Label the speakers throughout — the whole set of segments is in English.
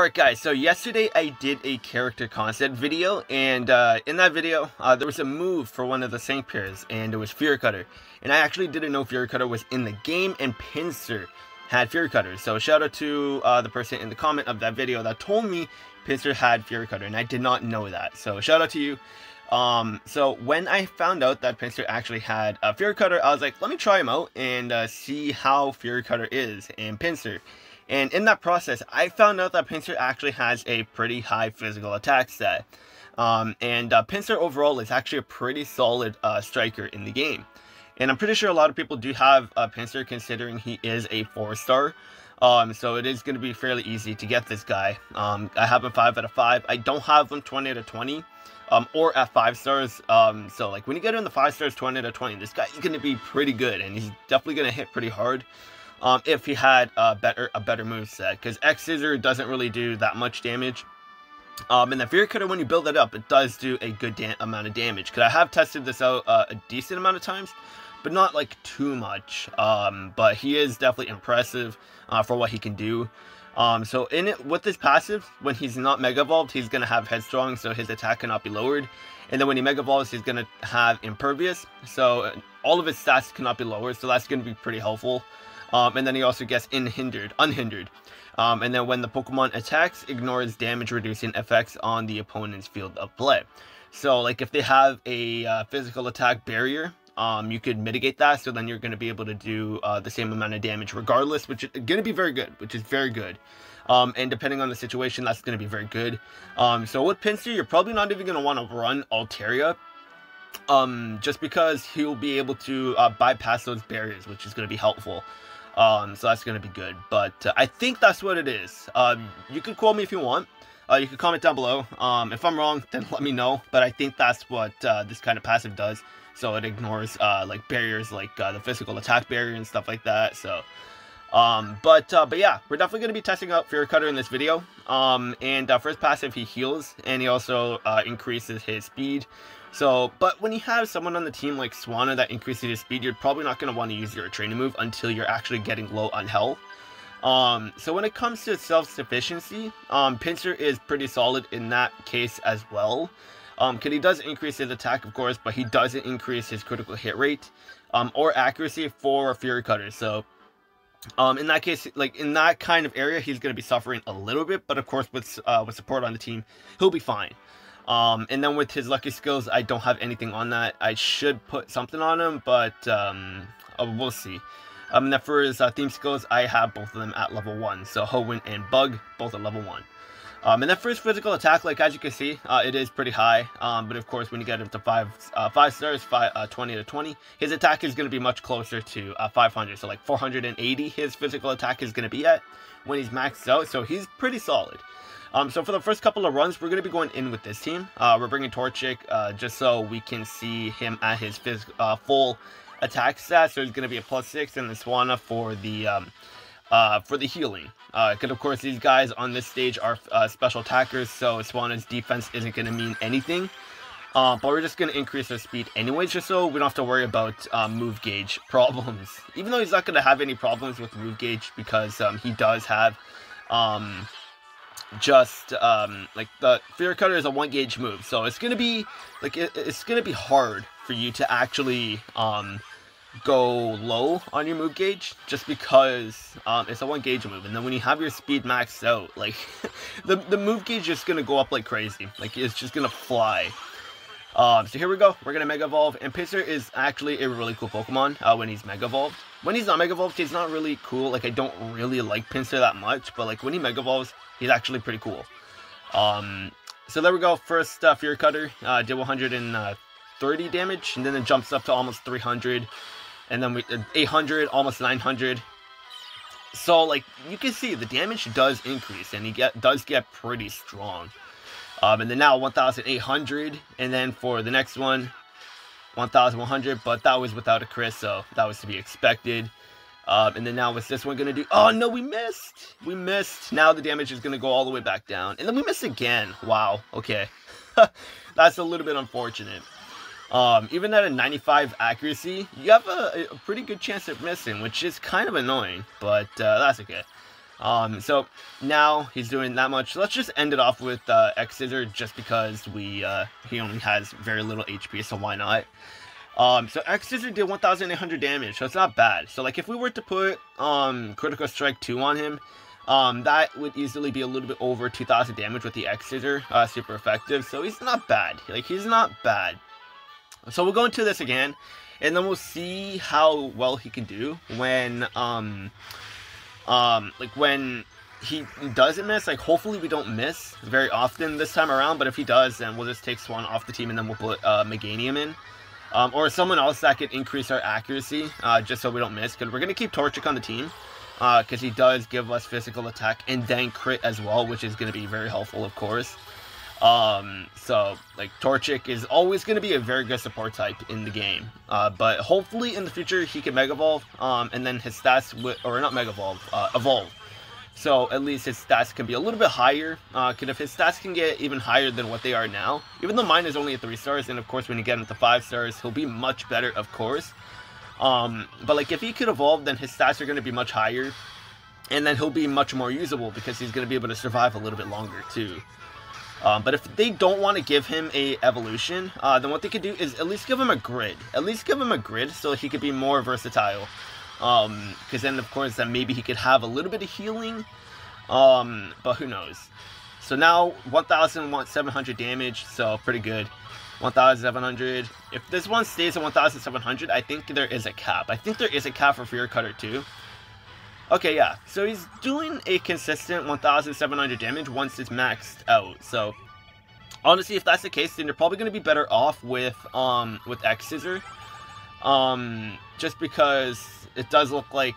Speaker 1: Alright guys, so yesterday I did a character concept video, and in that video, there was a move for one of the Saint pairs, and it was Fury Cutter. And I actually didn't know Fury Cutter was in the game, and Pinsir had Fury Cutter. So shout out to the person in the comment of that video that told me Pinsir had Fury Cutter, and I did not know that. So shout out to you. So when I found out that Pinsir actually had a Fury Cutter, I was like, let me try him out and see how Fury Cutter is in Pinsir. And in that process, I found out that Pinsir actually has a pretty high physical attack stat. Pinsir overall is actually a pretty solid striker in the game. And I'm pretty sure a lot of people do have Pinsir, considering he is a 4-star. So it is going to be fairly easy to get this guy. I have him 5 out of 5. I don't have him 20 out of 20. Or at 5 stars. So like when you get him in the 5 stars, 20 out of 20, this guy is going to be pretty good. And he's definitely going to hit pretty hard. If he had a better moveset, because X-Scissor doesn't really do that much damage. And the Fury Cutter, when you build it up, it does do a good amount of damage. Because I have tested this out a decent amount of times, but not like too much. But he is definitely impressive for what he can do. So in it, with his passive, when he's not Mega Evolved, he's going to have Headstrong, so his attack cannot be lowered. And then when he Mega Evolves, he's going to have Impervious, so all of his stats cannot be lowered, so that's going to be pretty helpful. And then he also gets unhindered. And then when the Pokemon attacks, ignores damage reducing effects on the opponent's field of play. So like if they have a physical attack barrier, you could mitigate that, so then you're going to be able to do the same amount of damage regardless, which is going to be very good, and depending on the situation, that's going to be very good. So with Pinsir, you're probably not even going to want to run Altaria, just because he'll be able to bypass those barriers, which is going to be helpful. So that's going to be good, but I think that's what it is. You can quote me if you want. You can comment down below. If I'm wrong, then let me know, but I think that's what this kind of passive does. So it ignores like barriers, like the physical attack barrier and stuff like that. So but yeah, we're definitely going to be testing out Fury Cutter in this video. For his passive, he heals, and he also increases his speed. So, but when you have someone on the team like Swanna that increases his speed, you're probably not going to want to use your training move until you're actually getting low on health. So when it comes to self-sufficiency, Pinsir is pretty solid in that case as well. Because he does increase his attack, of course, but he doesn't increase his critical hit rate, or accuracy for Fury Cutter. So, in that case, like in that kind of area, he's going to be suffering a little bit, but of course with support on the team, he'll be fine. And then with his lucky skills, I don't have anything on that. I should put something on him, but we'll see. And then for his theme skills, I have both of them at level 1. So Hoenn and Bug, both at level 1. And then for his physical attack, like as you can see, it is pretty high. But of course, when you get up to 5 stars, 20 to 20, his attack is going to be much closer to 500. So like 480, his physical attack is going to be at when he's maxed out. So he's pretty solid. So for the first couple of runs, we're going to be going in with this team. We're bringing Torchic just so we can see him at his full attack stat. So he's going to be a +6, and the Swanna for the healing. Because of course these guys on this stage are special attackers, so Swanna's defense isn't going to mean anything. But we're just going to increase our speed anyways, just so we don't have to worry about move gauge problems. Even though he's not going to have any problems with move gauge, because he does have like the Fury Cutter is a 1 gauge move, so it's gonna be like it's gonna be hard for you to actually go low on your move gauge, just because it's a 1 gauge move, and then when you have your speed maxed out, like the move gauge is gonna go up like crazy, like it's just gonna fly. So here we go, we're gonna Mega Evolve, and Pinsir is actually a really cool Pokemon when he's Mega Evolved. When he's not Mega Evolved, he's not really cool. Like I don't really like Pinsir that much, but like when he Mega Evolves, he's actually pretty cool. So there we go, first Fury Cutter did 130 damage, and then it jumps up to almost 300, and then 800, almost 900. So like you can see the damage does increase, and he does get pretty strong. And then now 1,800, and then for the next one, 1,100, but that was without a crit, so that was to be expected. And then now what's this one gonna do? Oh no, we missed! We missed. Now the damage is gonna go all the way back down. And then we missed again. Wow, okay. That's a little bit unfortunate. Even at a 95 accuracy, you have a pretty good chance of missing, which is kind of annoying, but that's okay. So now he's doing that much. Let's just end it off with X Scissor, just because he only has very little HP, so why not? So X Scissor did 1,800 damage, so it's not bad. So like if we were to put Critical Strike 2 on him, that would easily be a little bit over 2,000 damage with the X Scissor, super effective. So he's not bad. Like, he's not bad. So we'll go into this again, and then we'll see how well he can do when like when he doesn't miss. Like, hopefully we don't miss very often this time around, but if he does, then we'll just take Swan off the team, and then we'll put Meganium in. Or someone else that could increase our accuracy, just so we don't miss, because we're going to keep Torchic on the team, because he does give us physical attack and then crit as well, which is going to be very helpful, of course. So, like, Torchic is always going to be a very good support type in the game, but hopefully in the future he can Mega Evolve, and then his stats, or not Mega Evolve, Evolve. So at least his stats can be a little bit higher, because if his stats can get even higher than what they are now, even though mine is only at 3 stars, and of course when you get into 5 stars, he'll be much better, of course. But like, if he could evolve, then his stats are going to be much higher, and then he'll be much more usable, because he's going to be able to survive a little bit longer too. But if they don't want to give him a evolution, then what they could do is at least give him a grid. At least give him a grid so he could be more versatile. Because then, of course, then maybe he could have a little bit of healing, but who knows. So now 1,700 damage, so pretty good. 1,700. If this one stays at 1,700, I think there is a cap. I think there is a cap for Fury Cutter too. Okay, yeah. So he's doing a consistent 1,700 damage once it's maxed out. So honestly, if that's the case, then you're probably going to be better off with X Scissor. Just because it does look like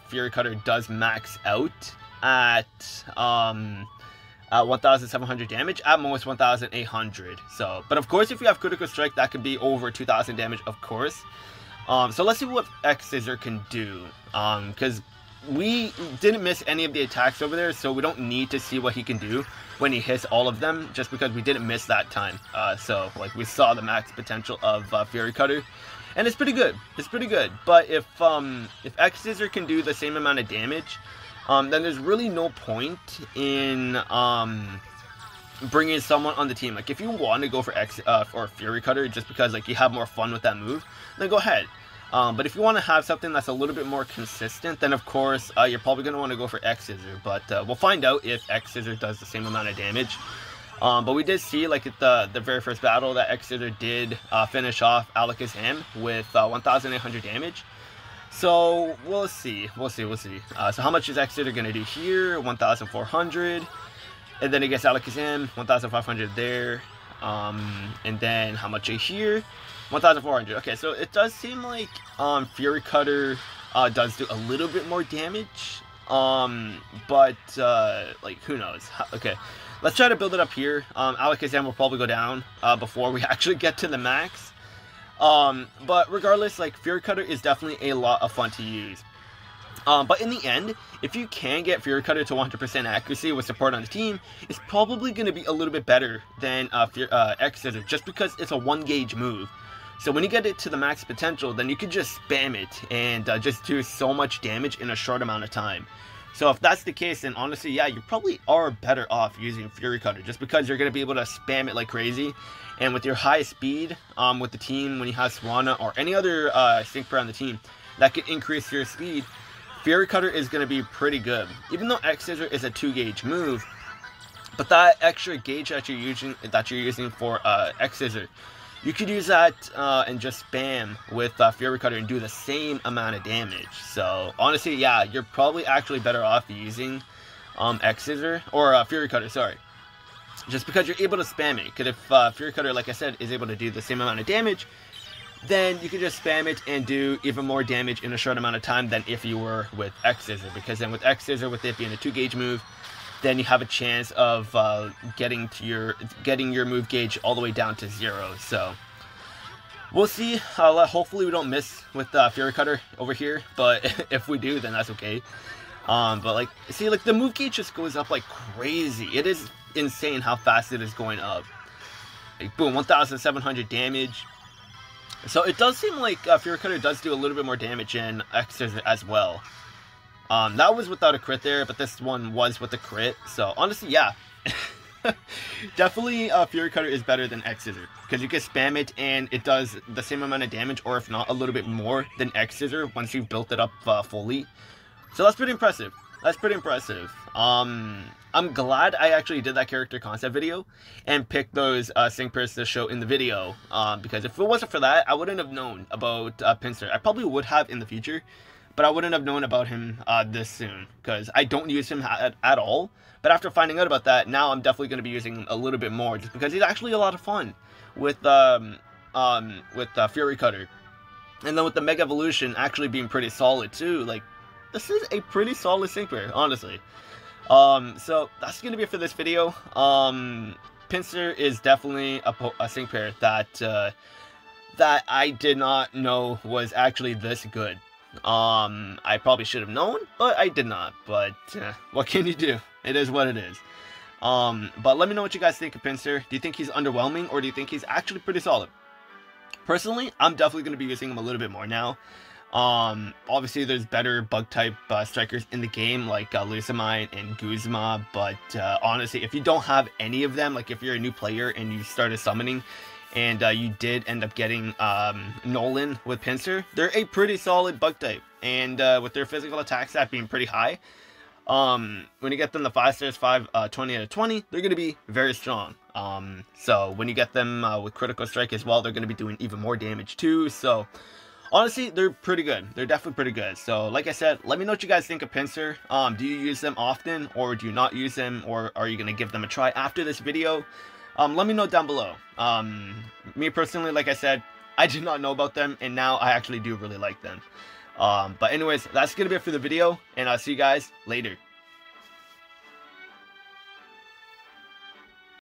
Speaker 1: Fury Cutter does max out at 1,700 damage, at most 1,800. So, but of course, if you have Critical Strike, that could be over 2,000 damage, of course. So let's see what X Scissor can do, because we didn't miss any of the attacks over there, so we don't need to see what he can do when he hits all of them, just because we didn't miss that time. So like, we saw the max potential of Fury Cutter. And it's pretty good. It's pretty good. But if X Scissor can do the same amount of damage, then there's really no point in bringing someone on the team. Like, if you want to go for Fury Cutter just because like you have more fun with that move, then go ahead. But if you want to have something that's a little bit more consistent, then of course you're probably going to want to go for X Scissor. But we'll find out if X Scissor does the same amount of damage. But we did see, like, at the very first battle, that X Scissor did finish off Alakazam with 1,800 damage. So we'll see. So how much is X Scissor gonna do here? 1,400, and then against Alakazam, 1,500 there. And then how much here? 1,400. Okay, so it does seem like Fury Cutter does do a little bit more damage. But like, who knows? Okay. Let's try to build it up here. Alakazam will probably go down before we actually get to the max. But regardless, like, Fury Cutter is definitely a lot of fun to use. But in the end, if you can get Fury Cutter to 100% accuracy with support on the team, it's probably going to be a little bit better than X Scissor, just because it's a 1-gauge move. So when you get it to the max potential, then you can just spam it and just do so much damage in a short amount of time. So if that's the case, then honestly, yeah, you probably are better off using Fury Cutter, just because you're going to be able to spam it like crazy. And with your high speed, with the team, when you have Swanna or any other sync pair on the team, that could increase your speed. Fury Cutter is going to be pretty good. Even though X Scissor is a 2-gauge move, but that extra gauge that you're using for X Scissor, you could use that and just spam with Fury Cutter and do the same amount of damage. So honestly, yeah, you're probably actually better off using X Scissor or Fury Cutter, sorry, just because you're able to spam it. Because if Fury Cutter, like I said, is able to do the same amount of damage, then you can just spam it and do even more damage in a short amount of time than if you were with X Scissor. Because then with X Scissor, with it being a 2-gauge move, then you have a chance of getting your move gauge all the way down to 0. So we'll see. Hopefully we don't miss with Fury Cutter over here, but if we do, then that's okay. But like, see, like, the move gauge just goes up like crazy. It is insane how fast it is going up. Like, boom, 1,700 damage. So it does seem like Fury Cutter does do a little bit more damage in X Scissor as well. That was without a crit there, but this one was with a crit. So honestly, yeah. Definitely Fury Cutter is better than X Scissor, because you can spam it and it does the same amount of damage, or if not a little bit more than X Scissor once you've built it up fully. So that's pretty impressive. That's pretty impressive. I'm glad I actually did that character concept video and picked those sync pairs to show in the video, because if it wasn't for that, I wouldn't have known about Pinsir. I probably would have in the future, but I wouldn't have known about him this soon, because I don't use him at all. But after finding out about that, now I'm definitely going to be using him a little bit more, just because he's actually a lot of fun with Fury Cutter. And then with the Mega Evolution actually being pretty solid too, like, this is a pretty solid sync pair, honestly. So that's going to be it for this video. Pinsir is definitely a sync pair that I did not know was actually this good. I probably should have known, but I did not. But what can you do? It is what it is. But let me know what you guys think of Pinsir. Do you think he's underwhelming, or do you think he's actually pretty solid? Personally, I'm definitely going to be using him a little bit more now. Obviously there's better bug type strikers in the game, like Lusamine and Guzma, but honestly, if you don't have any of them, like if you're a new player and you started summoning and you did end up getting Noland with Pinsir, they're a pretty solid bug type, and with their physical attack stat being pretty high, when you get them the 5 stars, 20 out of 20, they're going to be very strong. So when you get them with critical strike as well, they're going to be doing even more damage too. So honestly, they're pretty good. They're definitely pretty good. So like I said, let me know what you guys think of Pinsir. Do you use them often, or do you not use them, or are you going to give them a try after this video? Let me know down below. Me personally, like I said, I did not know about them, and now I actually do really like them. But anyways, that's going to be it for the video, and I'll see you guys later.